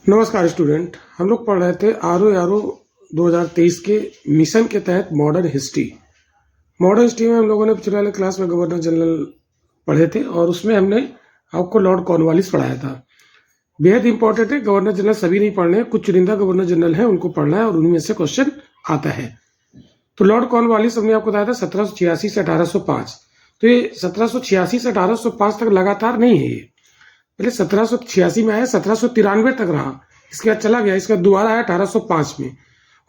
नमस्कार स्टूडेंट। हम लोग पढ़ रहे थे आर ओ 2023 के मिशन के तहत मॉडर्न हिस्ट्री में हम लोगों ने पिछले वाले क्लास में गवर्नर जनरल पढ़े थे और उसमें हमने आपको लॉर्ड कॉर्नवालिस पढ़ाया था। बेहद इंपॉर्टेंट है, गवर्नर जनरल सभी नहीं पढ़ने हैं, कुछ चुनिंदा गवर्नर जनरल हैं उनको पढ़ना है और उनमें से क्वेश्चन आता है। तो लॉर्ड कॉर्नवालिस हमने आपको बताया था 1786 से 1805। तो ये 1786 से 1805 तक लगातार नहीं है, ये पहले 1786 में आया, 1793 तक रहा, इसके बाद चला गया, इसका दोबारा आया 1805 में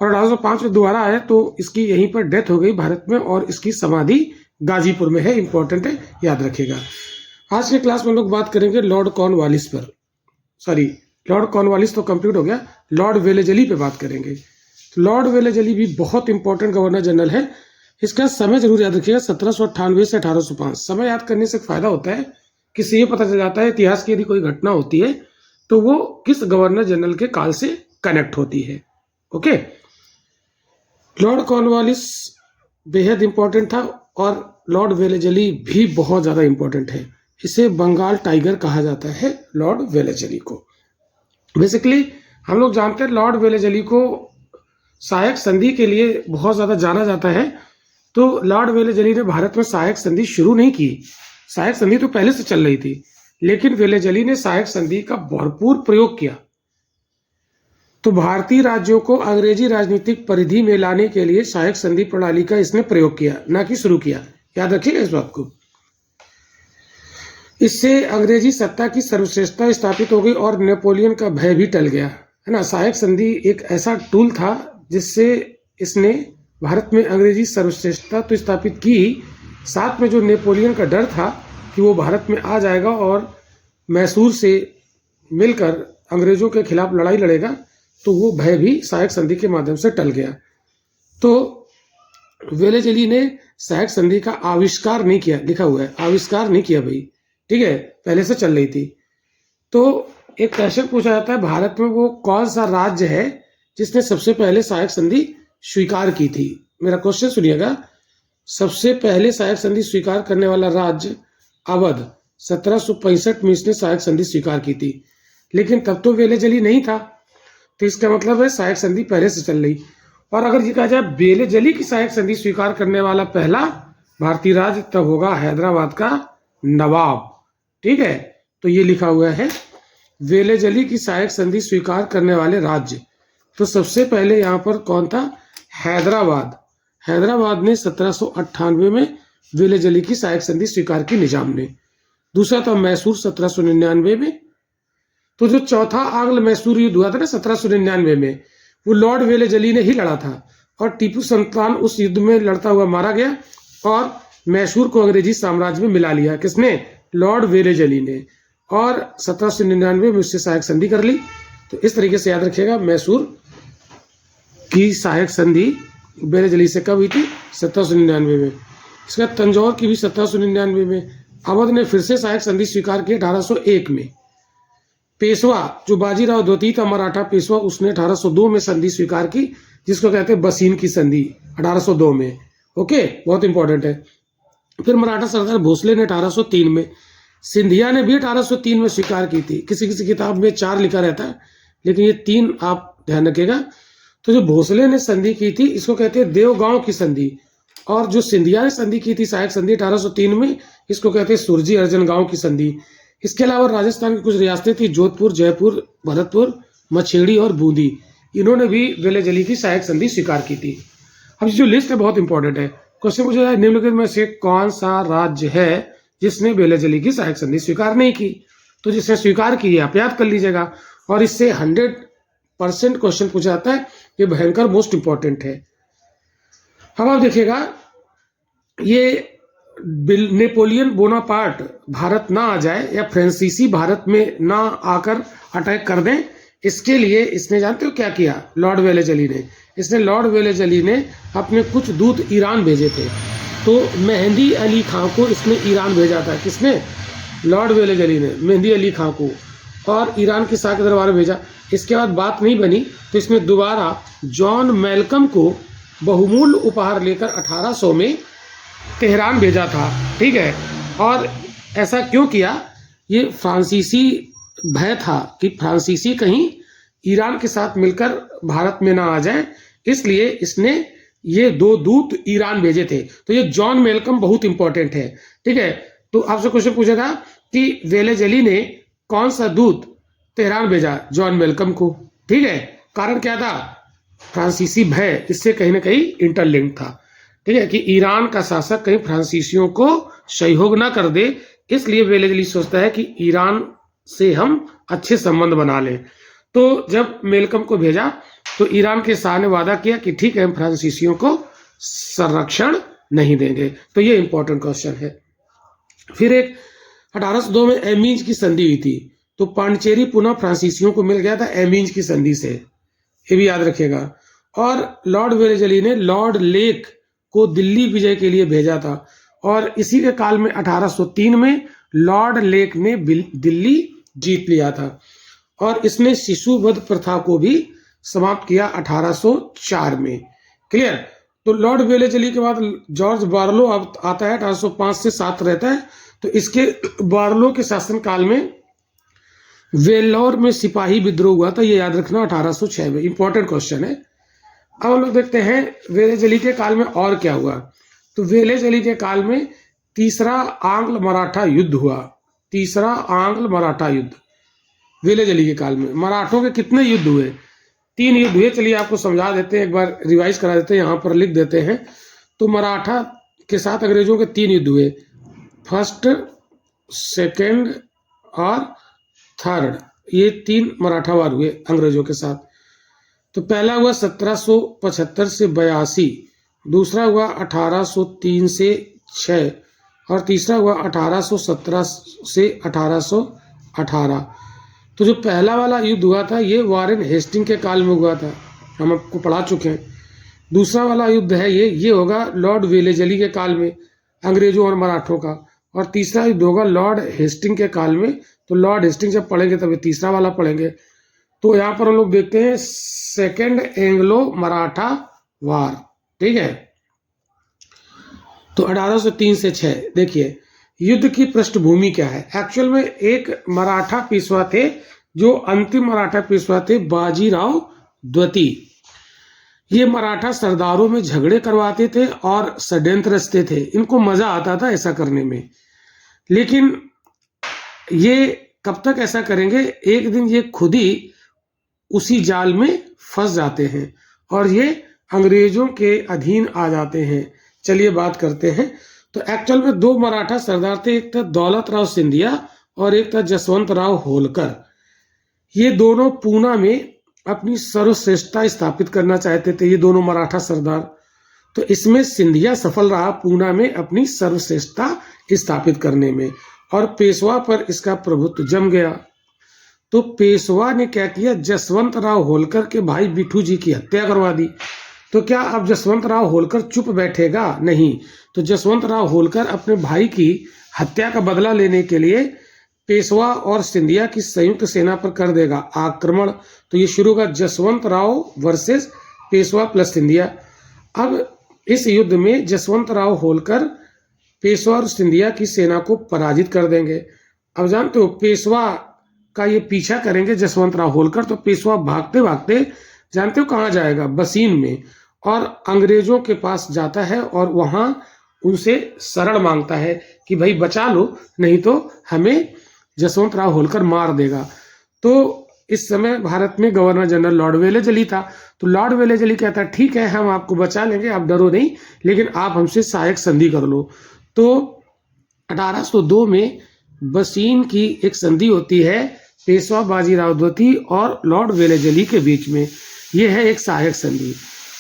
और 1805 में दोबारा आया तो इसकी यहीं पर डेथ हो गई भारत में और इसकी समाधि गाजीपुर में है। इंपॉर्टेंट है, याद रखिएगा। आज के क्लास में लोग बात करेंगे लॉर्ड कॉर्नवालिस पर। सॉरी, लॉर्ड कॉर्नवालिस तो कंप्लीट हो गया, लॉर्ड वेलेजली पे बात करेंगे। तो लॉर्ड वेलेजली भी बहुत इंपॉर्टेंट गवर्नर जनरल है। इसका समय जरूर याद रखिएगा, 1798 से 1805। समय याद करने से फायदा होता है, किसी ये पता चल जाता है इतिहास की यदि कोई घटना होती है तो वो किस गवर्नर जनरल के काल से कनेक्ट होती है। ओके, लॉर्ड कॉर्नवालिस बेहद इंपॉर्टेंट था और लॉर्ड वेलेजली भी बहुत ज़्यादा इंपॉर्टेंट है। इसे बंगाल टाइगर कहा जाता है, लॉर्ड वेलेजली को। बेसिकली हम लोग जानते हैं लॉर्ड वेलेजली को सहायक संधि के लिए बहुत ज़्यादा जाना जाता है। तो लॉर्ड वेलेजली ने भारत में सहायक संधि शुरू नहीं की, सहायक संधि तो पहले से चल रही थी, लेकिन वेलेजली ने सहायक संधि का भरपूर प्रयोग किया। तो भारतीय राज्यों को अंग्रेजी राजनीतिक परिधि में लाने के लिए सहायक संधि प्रणाली का इसने प्रयोग किया, ना कि शुरू किया। याद रखिएगा इस बात को। इससे अंग्रेजी सत्ता की सर्वश्रेष्ठता स्थापित हो गई और नेपोलियन का भय भी टल गया, है ना। सहायक संधि एक ऐसा टूल था जिससे इसने भारत में अंग्रेजी सर्वश्रेष्ठता तो स्थापित की, साथ में जो नेपोलियन का डर था कि वो भारत में आ जाएगा और मैसूर से मिलकर अंग्रेजों के खिलाफ लड़ाई लड़ेगा, तो वो भय भी सहायक संधि के माध्यम से टल गया। तो वेलेजली ने सहायक संधि का आविष्कार नहीं किया, लिखा हुआ है आविष्कार नहीं किया भाई, ठीक है, पहले से चल रही थी। तो एक क्वेश्चन पूछा जाता है, भारत में वो कौन सा राज्य है जिसने सबसे पहले सहायक संधि स्वीकार की थी। मेरा क्वेश्चन सुनिएगा, सबसे पहले सहायक संधि स्वीकार करने वाला राज्य अवध, 1765 में इसने सहायक संधि स्वीकार की थी, लेकिन तब तो वेलेजली नहीं था। तो इसका मतलब है सहायक संधि पहले से चल रही। और अगर ये कहा जाए वेलेजली की सहायक संधि स्वीकार करने वाला पहला भारतीय राज्य, तब होगा हैदराबाद का नवाब, ठीक है। तो ये लिखा हुआ है वेलेजली की सहायक संधि स्वीकार करने वाले राज्य। तो सबसे पहले यहाँ पर कौन था, हैदराबाद। हैदराबाद ने 1798 में वेलेजली की सहायक संधि स्वीकार की निजाम ने। दूसरा था मैसूर 1799 में। तो जो चौथा आंग्ल मैसूर युद्ध हुआ था ना 1799 में, वो लॉर्ड वेलेजली ने ही लड़ा था और टीपू सुल्तान उस युद्ध में लड़ता हुआ मारा गया और मैसूर को अंग्रेजी साम्राज्य में मिला लिया। किसने, लॉर्ड वेलेजली ने। और 1799 में उससे सहायक संधि कर ली। तो इस तरीके से याद रखिएगा, मैसूर की सहायक संधि वेलेजली से कब हुई थी, 1799 में। इसका तंजौर की भी 1799 में। अवध ने फिर से सहायक संधि स्वीकार की 1801 में। पेशवा जो बाजीराव द्वितीय था मराठा पेशवा, उसने 1802 में संधि स्वीकार की, जिसको कहते हैं बसीन की संधि, 1802 में। ओके, बहुत इंपॉर्टेंट है। फिर मराठा सरदार भोसले ने 1803 में, सिंधिया ने भी 1803 में स्वीकार की थी। किसी किसी किताब में 4 लिखा रहता है, लेकिन ये 3 आप ध्यान रखिएगा। तो जो भोसले ने संधि की थी, इसको कहते हैं देवगांव की संधि, और जो सिंधिया ने संधि की थी सहायक संधि 1803 में, इसको कहते हैं सुरजी अर्जन गांव की संधि। इसके अलावा राजस्थान की कुछ रियासतें थी, जोधपुर, जयपुर, भरतपुर, मछेड़ी और बूंदी, इन्होंने भी वेलेजली की सहायक संधि स्वीकार की थी। अब जो लिस्ट है बहुत इंपॉर्टेंट है। क्वेश्चन पूछा जाए निम्नलिखित में से कौन सा राज्य है जिसने वेलेजली की सहायक संधि स्वीकार नहीं की। तो जिसने स्वीकार की है आप याद कर लीजिएगा, और इससे 100% क्वेश्चन पूछा जाता है, ये भयंकर मोस्ट इंपॉर्टेंट है। अब आप देखिएगा, ये नेपोलियन बोनापार्ट भारत ना आ जाए या फ्रांसीसी भारत में ना आकर अटैक कर दें, इसके लिए इसने जानते हो क्या किया, लॉर्ड वेलेजली ने। लॉर्ड वेलेजली ने अपने कुछ दूत ईरान भेजे थे। तो मेहंदी अली खां को इसने ईरान भेजा था। किसने, लॉर्ड वेलेजली ने मेहंदी अली खां को, और ईरान के शाह के दरबार में भेजा। इसके बाद बात नहीं बनी तो इसने दोबारा जॉन मैल्कम को बहुमूल्य उपहार लेकर 1800 में तेहरान भेजा था, ठीक है। और ऐसा क्यों किया, ये फ्रांसीसी भय था कि फ्रांसीसी कहीं ईरान के साथ मिलकर भारत में ना आ जाए, इसलिए इसने ये 2 दूत ईरान भेजे थे। तो ये जॉन मेलकम बहुत इंपॉर्टेंट है, ठीक है। तो आपसे क्वेश्चन पूछेगा कि वेलेज़ली ने कौन सा दूत तेहरान भेजा? जॉन मेलकम को, ठीक है। कारण क्या था? फ्रांसीसी भय इससे कहीं ना कहीं इंटरलिंक था, ठीक है, कि ईरान का शासक कहीं फ्रांसीसियों को सहयोग ना कर दे, इसलिए वेलेज़ली सोचता है कि ईरान से हम अच्छे संबंध बना लें। तो जब मेलकम को भेजा तो ईरान के शाह ने वादा किया कि ठीक है, हम फ्रांसीसियों को संरक्षण नहीं देंगे। तो ये इंपॉर्टेंट क्वेश्चन है। फिर एक 1802 में एमीज की संधि हुई थी, तो पांडिचेरी पुनः फ्रांसीसियों को मिल गया था एमीज की संधि से, ये भी याद रखिएगा। और लॉर्ड वेलेज़ली ने लॉर्ड लेक को दिल्ली विजय के लिए भेजा था, और इसी के काल में 1803 में लॉर्ड लेक ने दिल्ली जीत लिया था, और इसने शिशु वध प्रथा को भी समाप्त किया 1804 में। क्लियर? तो लॉर्ड वेलेज़ली के बाद जॉर्ज बार्लो अब आता है, 1805 से 7 रहता है। तो इसके बार्लो के शासनकाल में वेल्लोर में सिपाही विद्रोह हुआ था, ये याद रखना, 1806 में। इंपॉर्टेंट क्वेश्चन है। अब हम लोग देखते हैं वेलेज़ली के काल में और क्या हुआ। तो वेलेज़ली के काल में तीसरा आंग्ल मराठा युद्ध हुआ। तीसरा आंग्ल मराठा युद्ध वेलेज़ली के काल में। मराठों के कितने युद्ध हुए? 3 युद्ध हुए। चलिए आपको समझा देते हैं, एक बार रिवाइज करा देते हैं, यहाँ पर लिख देते हैं। तो मराठा के साथ अंग्रेजों के 3 युद्ध हुए, फर्स्ट, सेकेंड और थर्ड। ये 3 मराठा वार हुए अंग्रेजों के साथ। तो पहला हुआ 1775 से 82, दूसरा हुआ 1803 से 6, और तीसरा हुआ 1817 से 1818। तो जो पहला वाला युद्ध हुआ था ये वारेन हेस्टिंग के काल में हुआ था, हम आपको पढ़ा चुके हैं। दूसरा वाला युद्ध है ये होगा लॉर्ड वेलेज़ली के काल में, अंग्रेजों और मराठों का। और तीसरा युद्ध होगा लॉर्ड हेस्टिंग के काल में। तो लॉर्ड हेस्टिंग जब पढ़ेंगे तभी तीसरा वाला पढ़ेंगे। तो यहाँ पर हम लोग देखते हैं सेकेंड एंग्लो मराठा वार, ठीक है। तो 1803 से 6 देखिए युद्ध की पृष्ठभूमि क्या है। एक्चुअल में एक मराठा पेशवा थे, जो अंतिम मराठा पेशवा थे, बाजीराव द्वितीय। ये मराठा सरदारों में झगड़े करवाते थे और षड्यंत्र रचते थे। इनको मजा आता था ऐसा करने में, लेकिन ये कब तक ऐसा करेंगे? एक दिन ये खुद ही उसी जाल में फंस जाते हैं और ये अंग्रेजों के अधीन आ जाते हैं। चलिए बात करते हैं। तो एक्चुअल में 2 मराठा सरदार थे, एक था दौलत राव सिंधिया और एक था जसवंत राव होलकर। ये दोनों पूना में अपनी सर्वश्रेष्ठता स्थापित करना चाहते थे, ये दोनों मराठा सरदार। तो इसमें सिंधिया सफल रहा पूना में अपनी सर्वश्रेष्ठता स्थापित करने में, और पेशवा पर इसका प्रभुत्व जम गया। तो पेशवा ने क्या किया? जसवंत राव होलकर के भाई बिठू जी की हत्या करवा दी। तो क्या अब जसवंत राव होलकर चुप बैठेगा? नहीं। तो जसवंत राव होलकर अपने भाई की हत्या का बदला लेने के लिए पेशवा और सिंधिया की संयुक्त सेना पर कर देगा आक्रमण। तो ये शुरू होगा जसवंत राव वर्सेस पेशवा प्लस सिंधिया। अब इस युद्ध में जसवंत राव होलकर पेशवा और सिंधिया की सेना को पराजित कर देंगे। अब जानते हो पेशवा का ये पीछा करेंगे जसवंत राव होलकर, तो पेशवा भागते भागते जानते हो कहाँ जाएगा? बसीन में, और अंग्रेजों के पास जाता है और वहां उनसे शरण मांगता है कि भाई बचा लो, नहीं तो हमें जसवंत राव होलकर मार देगा। तो इस समय भारत में गवर्नर जनरल लॉर्ड वेलेज़ली था। तो लॉर्ड वेलेज़ली कहता है ठीक है, हम आपको बचा लेंगे, आप डरो नहीं, लेकिन आप हमसे सहायक संधि कर लो। तो 1802 में बसीन की एक संधि होती है पेशवा बाजीराव द्वितीय और लॉर्ड वेलेज़ली के बीच में। यह है एक सहायक संधि।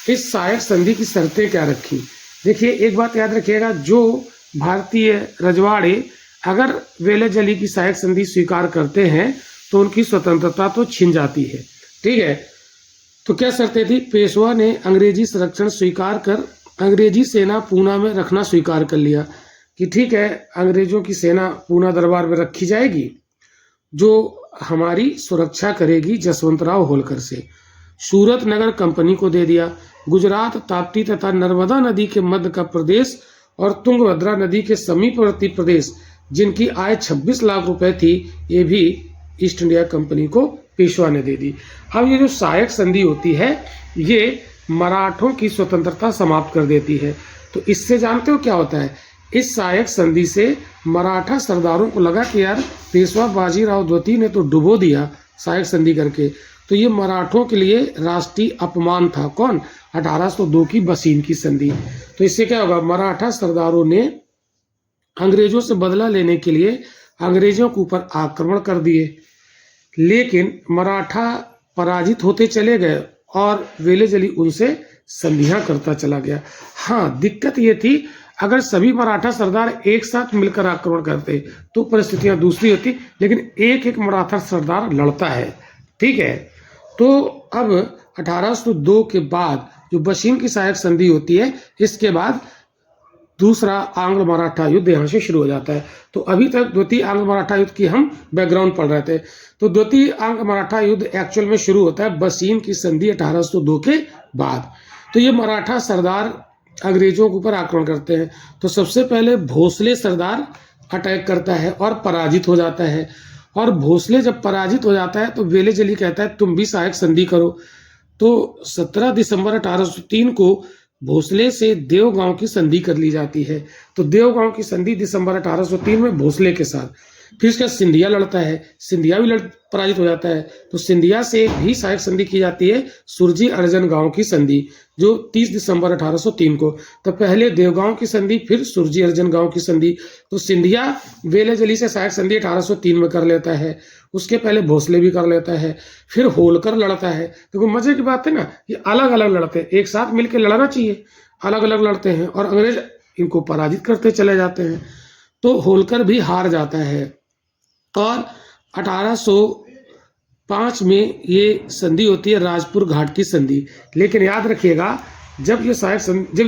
इस सहायक संधि की शर्तें क्या रखी? देखिए एक बात याद रखिएगा, जो भारतीय रजवाड़े अगर वेलेज़ली की सहायक संधि स्वीकार करते हैं तो उनकी स्वतंत्रता तो छिन जाती है, ठीक है। तो क्या शर्तें थी? पेशवा ने अंग्रेजी संरक्षण स्वीकार कर अंग्रेजी सेना पूना में रखना स्वीकार कर लिया कि ठीक है, अंग्रेजों की सेना पूना दरबार में रखी जाएगी जो हमारी सुरक्षा करेगी जसवंतराव होलकर से। सूरत नगर कंपनी को दे दिया। गुजरात, ताप्ती तथा नर्मदा नदी के मध्य का प्रदेश और तुंगभद्रा नदी के समीपवर्ती प्रदेश जिनकी आय 26 लाख रुपए थी, ये भी ईस्ट इंडिया कंपनी को पेशवा ने दे दी। अब ये जो सहायक संधि होती है ये मराठों की स्वतंत्रता समाप्त कर देती है। तो इससे जानते हो क्या होता है, इस सहायक संधि से मराठा सरदारों को लगा कि यार पेशवा बाजीराव द्वितीय ने तो डुबो दिया सहायक संधि करके, तो ये मराठों के लिए राष्ट्रीय अपमान था। कौन? 1802 की बसीन की संधि। तो इससे क्या होगा, मराठा सरदारों ने अंग्रेजों से बदला लेने के लिए अंग्रेजों के ऊपर आक्रमण कर दिए, लेकिन मराठा पराजित होते चले गए और वेलेजली उनसे संधियां करता चला गया। हाँ, दिक्कत ये थी अगर सभी मराठा सरदार एक साथ मिलकर आक्रमण करते तो परिस्थितियां दूसरी होती, लेकिन एक एक मराठा सरदार लड़ता है। ठीक है, तो अब 1802 के बाद जो बशीन की सहायक संधि होती है, इसके बाद दूसरा आंग्ल मराठा युद्ध यहाँ से शुरू हो जाता है। तो अभी तक द्वितीय आंग्ल मराठा युद्ध की हम बैकग्राउंड पढ़ रहे थे। तो द्वितीय आंग्ल मराठा युद्ध एक्चुअल में शुरू होता है बसीन की संधि 1802 के बाद। तो ये मराठा सरदार अंग्रेजों के ऊपर आक्रमण करते हैं। तो सबसे पहले भोसले सरदार अटैक करता है और पराजित हो जाता है, और भोसले जब पराजित हो जाता है तो वेलेजली कहता है तुम भी सहायक संधि करो। तो 17 दिसंबर 1803 को भोसले से देवगांव की संधि कर ली जाती है। तो देवगांव की संधि दिसंबर 1803 में भोसले के साथ। फिर उसका सिंधिया लड़ता है, सिंधिया भी पराजित हो जाता है। तो सिंधिया से भी सहायक संधि की जाती है सुरजी अर्जन गांव की संधि, जो 30 दिसंबर 1803 को। तो पहले देवगांव की संधि, फिर सुरजी अर्जन गांव की संधि। तो सिंधिया वेलेजली से सहायक संधि 1803 में कर लेता है, उसके पहले भोसले भी कर लेता है, फिर होलकर लड़ता है। तो मजे की बात है ना, ये अलग अलग लड़ते हैं, एक साथ मिलकर लड़ना चाहिए, अलग अलग लड़ते हैं और अंग्रेज इनको पराजित करते चले जाते हैं। तो होलकर भी हार जाता है और 1805 में ये संधि होती है राजपुर घाट की संधि। लेकिन याद रखिएगा, जब ये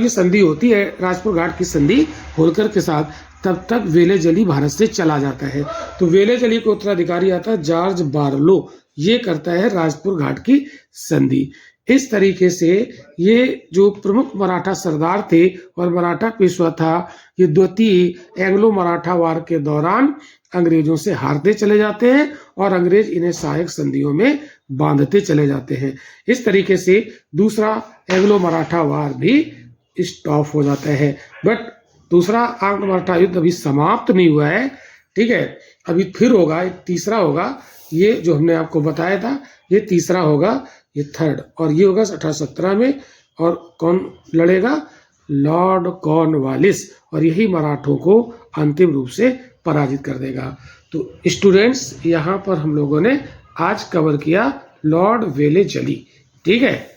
संधि होती है राजपुर घाट की संधि होलकर के साथ, तब तक वेलेजली भारत से चला जाता है। तो वेलेजली को उत्तराधिकारी आता है जॉर्ज बार्लो, ये करता है राजपुर घाट की संधि। इस तरीके से ये जो प्रमुख मराठा सरदार थे और मराठा पेशवा था, ये द्वितीय एंग्लो मराठा वार के दौरान अंग्रेजों से हारते चले जाते हैं और अंग्रेज इन्हें सहायक संधियों में बांधते चले जाते हैं। इस तरीके से दूसरा एंग्लो मराठा वार भी स्टॉप हो जाता है। बट दूसरा आंग्ल मराठा युद्ध अभी समाप्त नहीं हुआ है। ठीक है, अभी फिर होगा, एक तीसरा होगा। ये जो हमने आपको बताया था, ये तीसरा होगा, ये थर्ड, और ये होगा 1817 में। और कौन लड़ेगा? लॉर्ड कॉर्नवालिस, और यही मराठों को अंतिम रूप से पराजित कर देगा। तो स्टूडेंट्स, यहाँ पर हम लोगों ने आज कवर किया लॉर्ड वेलेजली। ठीक है,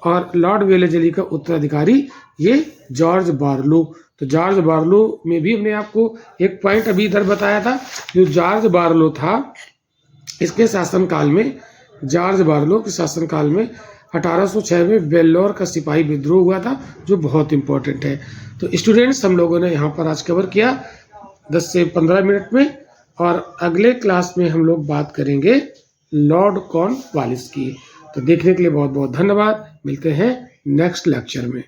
और लॉर्ड वेलेजली का उत्तराधिकारी ये जॉर्ज बार्लो। तो जॉर्ज बार्लो में भी हमने आपको एक पॉइंट अभी इधर बताया था। जो जॉर्ज बार्लो था, इसके शासनकाल में, जॉर्ज बार्लो के शासनकाल में 1806 में वेल्लोर का सिपाही विद्रोह हुआ था, जो बहुत इंपॉर्टेंट है। तो स्टूडेंट्स, हम लोगों ने यहाँ पर आज कवर किया 10 से 15 मिनट में, और अगले क्लास में हम लोग बात करेंगे लॉर्ड कॉर्नवालिस की। तो देखने के लिए बहुत बहुत धन्यवाद। मिलते हैं नेक्स्ट लेक्चर में।